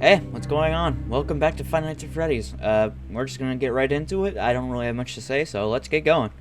Hey, what's going on? Welcome back to Five Nights at Freddy's. We're just gonna get right into it. I don't really have much to say, so let's get going.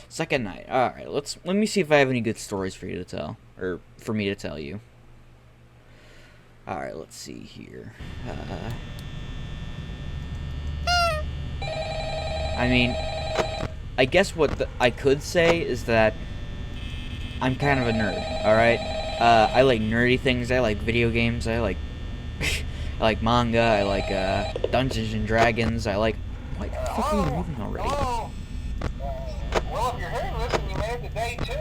Second night. Alright, let me see if I have any good stories for you to tell. Or for me to tell you. Alright, let's see here. I mean, I guess what I could say is that I'm kind of a nerd, alright? I like nerdy things. I like video games. I like I like manga. I like Dungeons and Dragons. I like. Why the fuck are you moving already? Hello. Well, if you're hearing this and you made it to day 2,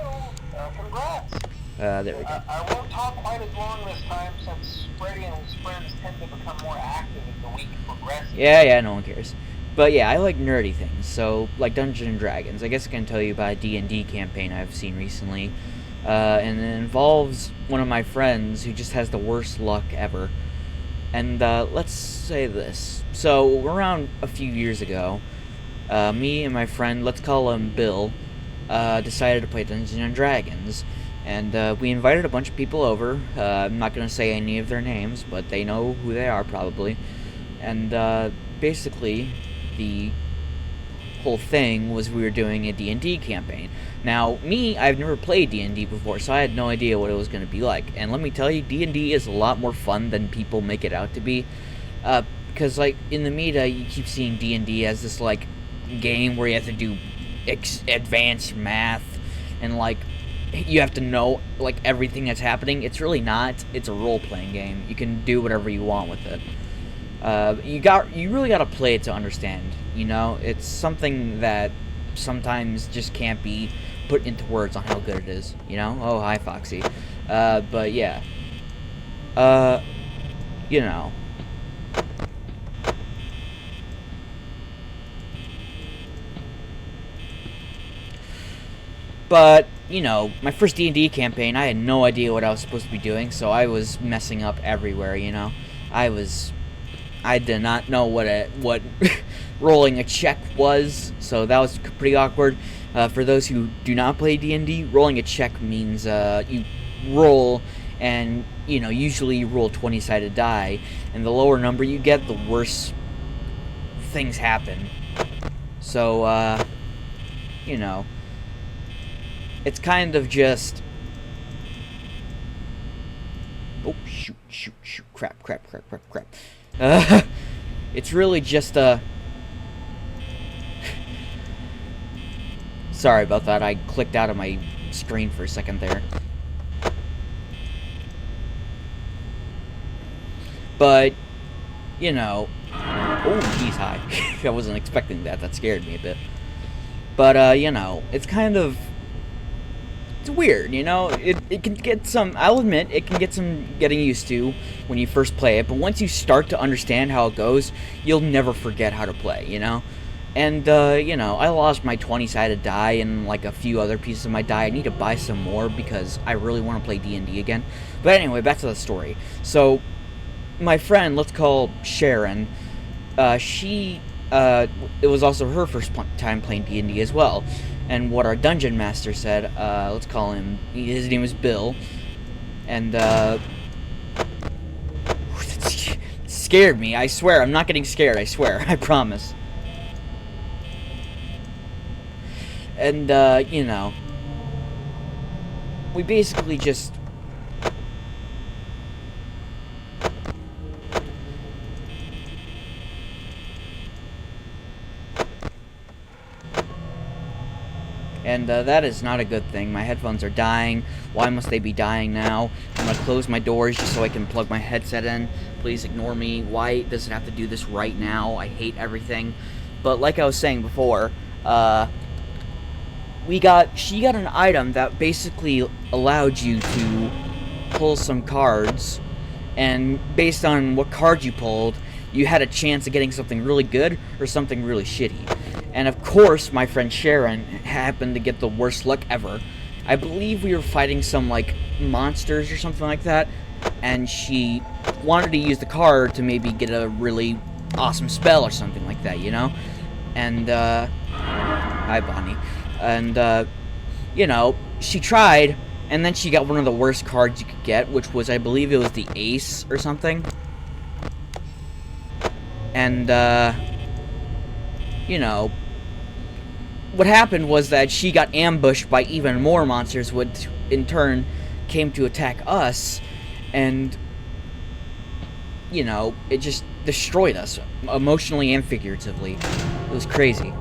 congrats. There we go. I won't talk quite as long this time since Freddy and his friends tend to become more active as the week progresses. Yeah, no one cares. But yeah, I like nerdy things. So like Dungeons and Dragons. I guess I can tell you about a D&D campaign I've seen recently. And it involves one of my friends who just has the worst luck ever. And let's say this. So around a few years ago, me and my friend, let's call him Bill, decided to play Dungeons and Dragons. And we invited a bunch of people over. I'm not going to say any of their names, but they know who they are probably. And basically, the whole thing was we were doing a D&D campaign. Now, I've never played D&D before, so I had no idea what it was going to be like. And let me tell you, D&D is a lot more fun than people make it out to be. Because, like, in the media, you keep seeing D&D as this, like, game where you have to do advanced math and, like, you have to know, like, everything that's happening. It's really not. It's a role-playing game. You can do whatever you want with it. You really gotta play it to understand, you know? It's something that sometimes just can't be put into words on how good it is, you know? Oh, hi, Foxy. But yeah. You know. But, you know, my first D&D campaign, I had no idea what I was supposed to be doing, so I was messing up everywhere, you know? I did not know what rolling a check was, so that was pretty awkward. For those who do not play D&D, rolling a check means you roll, and you know usually you roll 20-sided die, and the lower number you get, the worse things happen. So you know, it's kind of just. Oh shoot! Crap! It's really just sorry about that, I clicked out of my screen for a second there. But, you know... Oh, jeez, hi. I wasn't expecting that, that scared me a bit. But, you know, it's kind of... It's weird, you know? It can get some... I'll admit, it can get some getting used to when you first play it, but once you start to understand how it goes, you'll never forget how to play, you know? And, you know, I lost my 20-sided die and, like, a few other pieces of my die. I need to buy some more because I really want to play D&D again. But anyway, back to the story. So, my friend, let's call Sharon, it was also her first time playing D&D as well. And what our dungeon master said, let's call him, his name is Bill, and, scared me, I swear, I'm not getting scared, I swear, I promise. And, you know, we basically just... And that is not a good thing. My headphones are dying. Why must they be dying now? I'm going to close my doors just so I can plug my headset in. Please ignore me. Why does it have to do this right now? I hate everything. But like I was saying before, she got an item that basically allowed you to pull some cards. And based on what cards you pulled, you had a chance of getting something really good or something really shitty. And of course, my friend Sharon happened to get the worst luck ever. I believe we were fighting some, like, monsters or something like that, and she wanted to use the card to maybe get a really awesome spell or something like that, you know? And, hi, Bonnie. And, you know, she tried, And then she got one of the worst cards you could get, which was, I believe it was the Ace or something. And, you know, what happened was that she got ambushed by even more monsters, which in turn came to attack us, and, you know, it just destroyed us, emotionally and figuratively. It was crazy.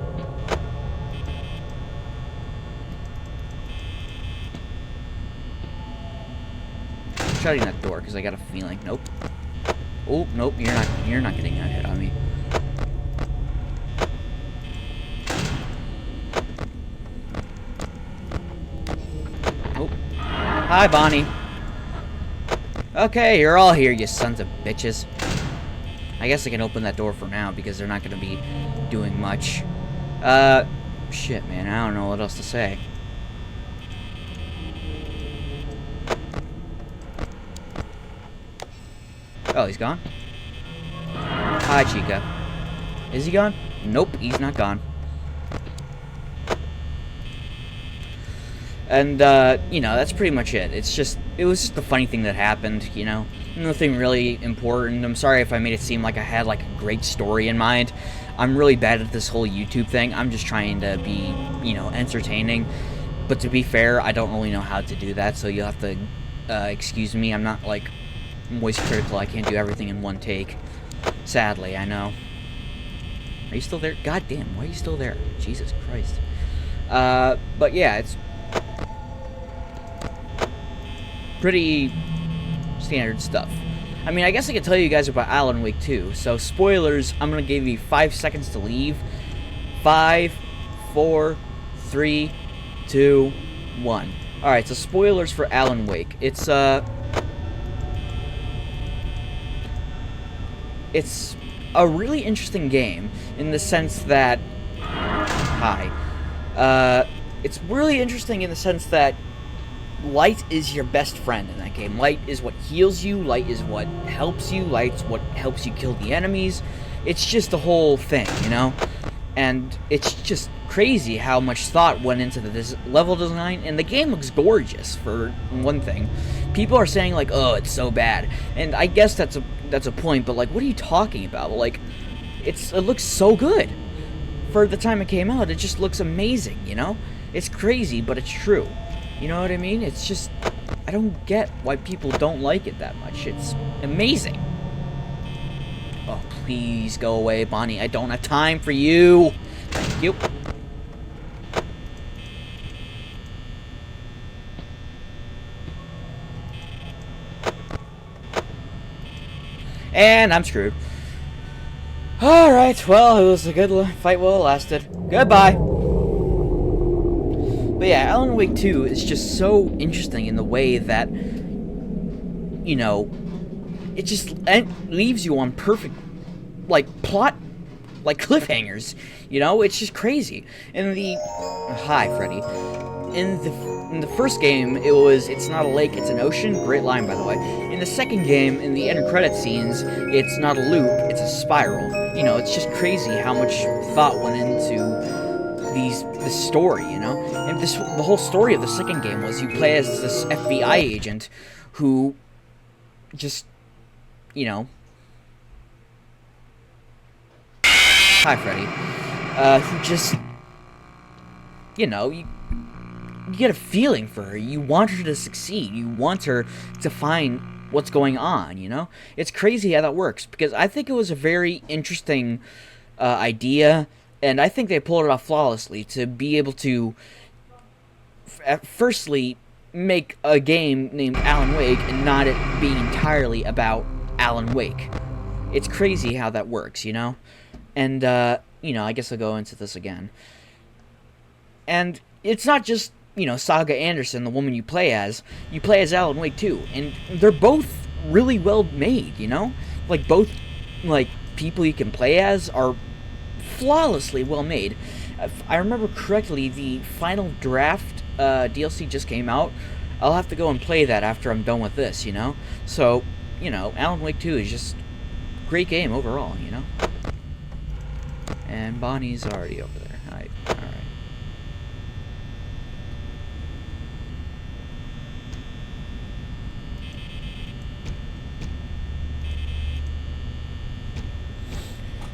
Shutting that door because I got a feeling. Nope. Oh, nope. You're not getting that hit on me. Oh. Hi, Bonnie. Okay, you're all here, you sons of bitches. I guess I can open that door for now because they're not going to be doing much. Shit, man. I don't know what else to say. Oh, he's gone? Hi, Chica. Is he gone? Nope, he's not gone. And, you know, that's pretty much it. It was just a funny thing that happened, you know? Nothing really important. I'm sorry if I made it seem like I had, like, a great story in mind. I'm really bad at this whole YouTube thing. I'm just trying to be, you know, entertaining. But to be fair, I don't really know how to do that, so you'll have to, excuse me. I'm not, like, voice critical. I can't do everything in one take. Sadly, I know. Are you still there? God damn, why are you still there? Jesus Christ. But yeah, it's pretty standard stuff. I mean, I guess I could tell you guys about Alan Wake 2. So, spoilers, I'm gonna give you 5 seconds to leave. 5, 4, 3, 2, 1. Alright, so spoilers for Alan Wake. It's a really interesting game in the sense that... Hi. It's really interesting in the sense that light is your best friend in that game. Light is what heals you, light is what helps you, light's what helps you kill the enemies. It's just the whole thing, you know? And it's just crazy how much thought went into this level design, and the game looks gorgeous, for one thing. People are saying, like, oh, it's so bad. And I guess that's a point, but, like, what are you talking about? Like, it looks so good. For the time it came out, it just looks amazing, you know? It's crazy, but it's true. You know what I mean? It's just, I don't get why people don't like it that much. It's amazing. Oh, please go away, Bonnie. I don't have time for you. Thank you. And I'm screwed. Alright, well, it was a good fight while it lasted. Goodbye. But yeah, Alan Wake 2 is just so interesting in the way that, you know, it just leaves you on perfect, like, plot, like, cliffhangers, you know? It's just crazy. In the... Hi, Freddy. In the first game, it's not a lake, it's an ocean. Great line, by the way. In the second game, in the end credit scenes, it's not a loop, it's a spiral. You know, it's just crazy how much thought went into this story, you know? And the whole story of the second game was you play as this FBI agent who just, you know... Hi, Freddy. Who just, you know, you get a feeling for her. You want her to succeed. You want her to find what's going on, you know? It's crazy how that works, because I think it was a very interesting idea, and I think they pulled it off flawlessly to be able to, firstly, make a game named Alan Wake and not it be entirely about Alan Wake. It's crazy how that works, you know? And, you know, I guess I'll go into this again. And it's not just, you know, Saga Anderson, the woman you play as Alan Wake 2, and they're both really well made, you know? Like, both, like, people you can play as are flawlessly well made. If I remember correctly, the Final Draft DLC just came out. I'll have to go and play that after I'm done with this, you know? So, you know, Alan Wake 2 is just a great game overall, you know? And Bonnie's already over there. Alright.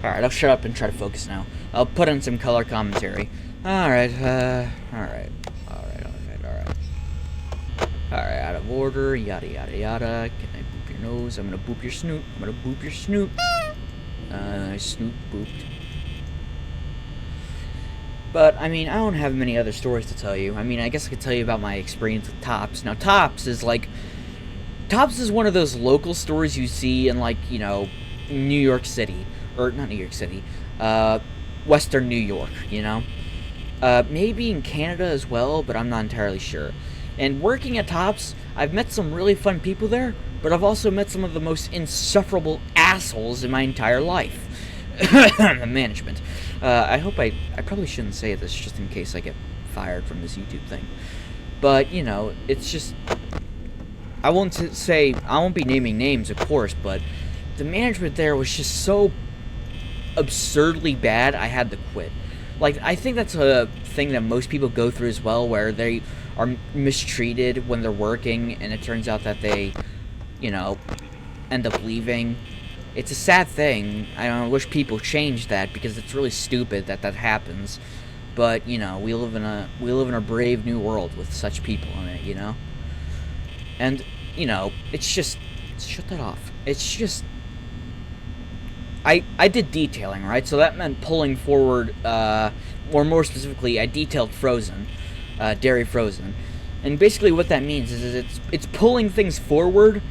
Alright, I'll shut up and try to focus now. I'll put in some color commentary. Alright. Alright, out of order, yada yada yada. Can I boop your nose? I'm gonna boop your snoot. I'm gonna boop your snoot. Snoot booped. But, I mean, I don't have many other stories to tell you. I mean, I guess I could tell you about my experience with Tops. Now, Tops is one of those local stores you see in, like, you know, New York City. Or, not New York City. Western New York, you know? Maybe in Canada as well, but I'm not entirely sure. And working at Tops, I've met some really fun people there, but I've also met some of the most insufferable assholes in my entire life. The management. I probably shouldn't say this just in case I get fired from this YouTube thing. But, you know, it's just, I won't be naming names, of course, but the management there was just so absurdly bad, I had to quit. Like, I think that's a thing that most people go through as well, where they are mistreated when they're working, and it turns out that they, you know, end up leaving. It's a sad thing. I wish people changed that, because it's really stupid that happens. But, you know, we live in a brave new world with such people in it, you know? And, you know, it's just, shut that off. It's just, I did detailing, right? So that meant pulling forward, or more specifically, I detailed frozen, dairy frozen. And basically what that means is it's pulling things forward,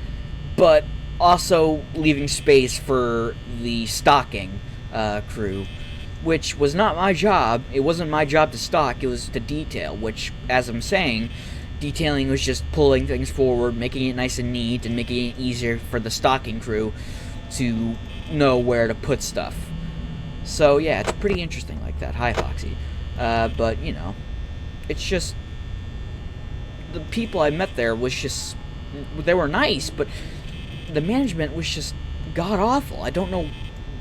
but also leaving space for the stocking crew, which was not my job. It wasn't my job to stock, it was to detail, which, as I'm saying, detailing was just pulling things forward, making it nice and neat, and making it easier for the stocking crew to know where to put stuff. So yeah, it's pretty interesting like that. Hi, Foxy. But, you know, it's just, the people I met there was just, they were nice, but the management was just god-awful. I don't know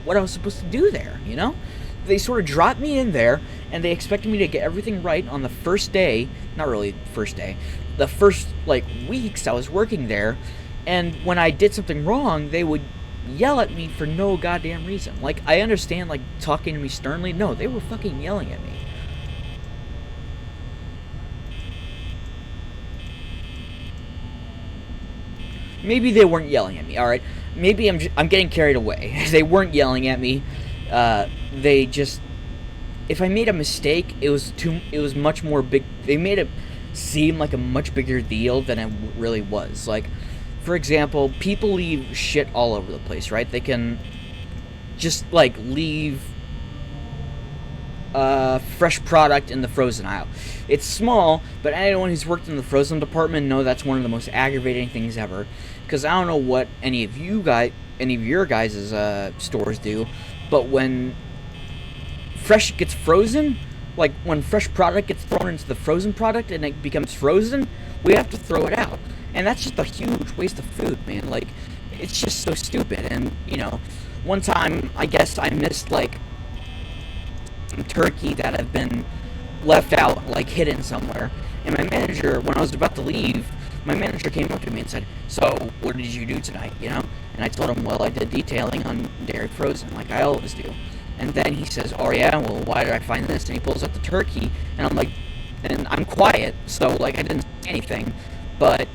what I was supposed to do there, you know? They sort of dropped me in there, and they expected me to get everything right on the first day. Not really first day. The first, like, weeks I was working there, and when I did something wrong, they would yell at me for no goddamn reason. Like, I understand, like, talking to me sternly. No, they were fucking yelling at me. Maybe they weren't yelling at me, alright? Maybe I'm getting carried away. They weren't yelling at me. They just, if I made a mistake, it was much more big. They made it seem like a much bigger deal than it really was. Like, for example, people leave shit all over the place, right? They can just, like, leave fresh product in the frozen aisle. It's small, but anyone who's worked in the frozen department know that's one of the most aggravating things ever. Because I don't know what any of your guys' stores do, but when fresh gets frozen, like when fresh product gets thrown into the frozen product and it becomes frozen, we have to throw it out. And that's just a huge waste of food, man. Like, it's just so stupid. And, you know, one time, I guess I missed, like, some turkey that had been left out, like, hidden somewhere. And my manager, when I was about to leave, my manager came up to me and said, "So, what did you do tonight, you know?" And I told him, well, I did detailing on dairy frozen, like I always do. And then he says, "Oh yeah, well, why did I find this?" And he pulls up the turkey, and I'm like, and I'm quiet, so, like, I didn't say anything. But,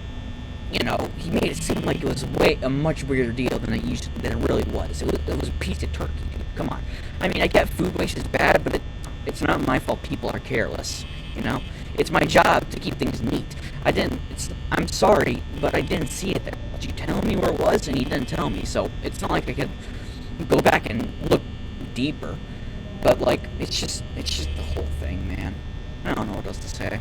you know, he made it seem like it was a much bigger deal than it really was. It was a piece of turkey, dude. Come on. I mean, I get food waste is bad, but it's not my fault people are careless, you know? It's my job to keep things neat. I'm sorry, but I didn't see it there. But you tell me where it was, and he didn't tell me, so it's not like I could go back and look deeper. But, like, it's just the whole thing, man. I don't know what else to say.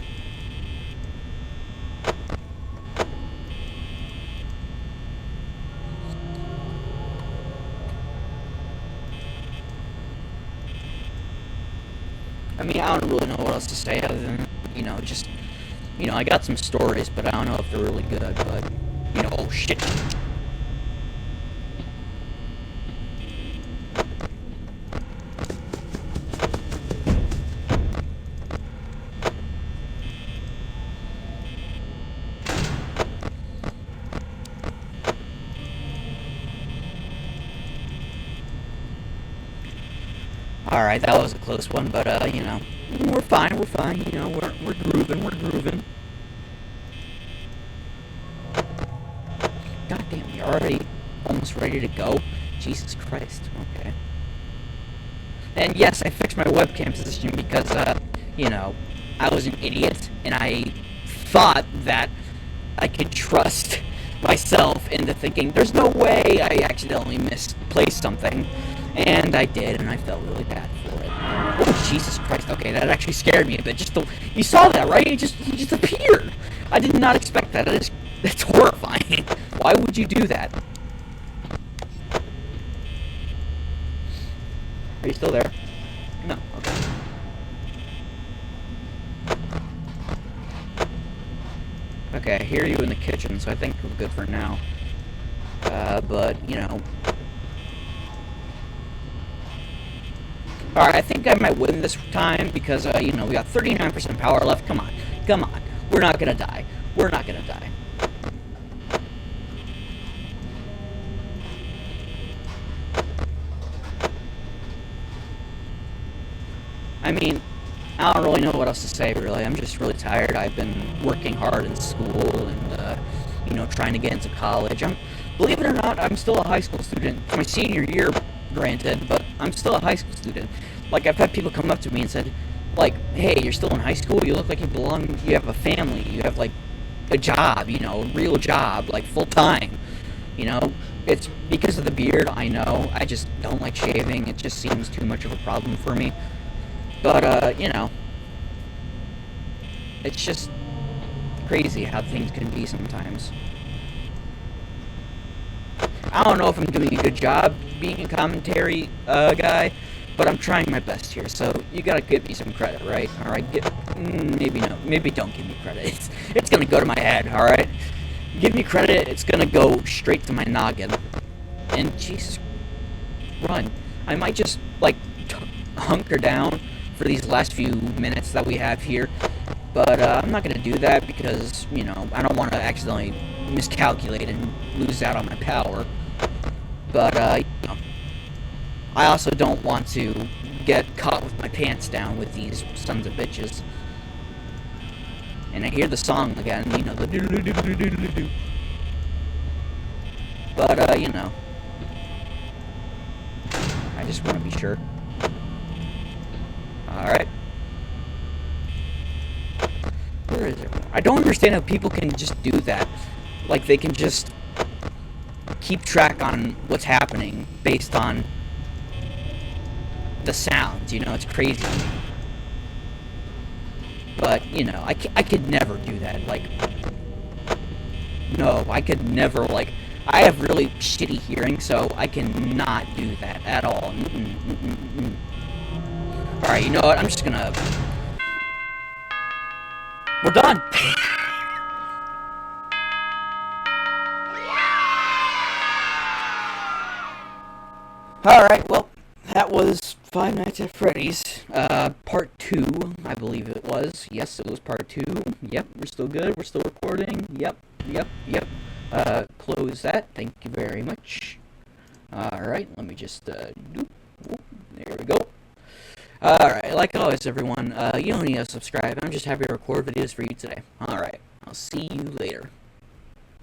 I mean, I don't really know what else to say other than, you know, just, you know, I got some stories, but I don't know if they're really good, but, you know, oh shit. Alright, that was a close one, but, you know, we're fine, you know, we're grooving. God damn, you're already almost ready to go? Jesus Christ, okay. And yes, I fixed my webcam position because, you know, I was an idiot, and I thought that I could trust myself into thinking, there's no way I accidentally misplaced something. And I did, and I felt really bad for it. Oh, Jesus Christ. Okay, that actually scared me a bit. You saw that, right? He just appeared. I did not expect that. That's horrifying. Why would you do that? Are you still there? No, okay. Okay, I hear you in the kitchen, so I think we're good for now. But, you know... Alright, I think I might win this time, because, you know, we got 39% power left. Come on. We're not gonna die. I mean, I don't really know what else to say, really. I'm just really tired. I've been working hard in school and, you know, trying to get into college. Believe it or not, I'm still a high school student. It's my senior year, granted, but I'm still a high school student. Like, I've had people come up to me and said, like, hey, you're still in high school? You look like you have a family. You have, like, a job, you know, a real job, like, full-time. You know, it's because of the beard, I know. I just don't like shaving. It just seems too much of a problem for me. But, you know, it's just crazy how things can be sometimes. I don't know if I'm doing a good job being a commentary guy, but I'm trying my best here, so you gotta give me some credit, right? Alright, maybe don't give me credit. It's gonna go to my head, alright? Give me credit, it's gonna go straight to my noggin. And, Jesus, run. I might just, like, hunker down for these last few minutes that we have here, but I'm not gonna do that because, you know, I don't want to accidentally miscalculate and lose out on my power. But, you know, I also don't want to get caught with my pants down with these sons of bitches. And I hear the song again, you know, the do-do-do-do-do-do-do. But, you know, I just want to be sure. Alright. Where is it? I don't understand how people can just do that. Like, they can just keep track on what's happening based on the sounds, you know? It's crazy to me. But, you know, I could never do that. Like, no, I could never, like... I have really shitty hearing, so I cannot do that at all. Alright, you know what? I'm just gonna... We're done! Alright, well, that was Five Nights at Freddy's, part 2, I believe it was. Yes, it was part 2. Yep, we're still good, we're still recording. Yep. Close that, thank you very much. Alright, let me just, there we go. Alright, like always, everyone, you don't need to subscribe. I'm just happy to record videos for you today. Alright, I'll see you later.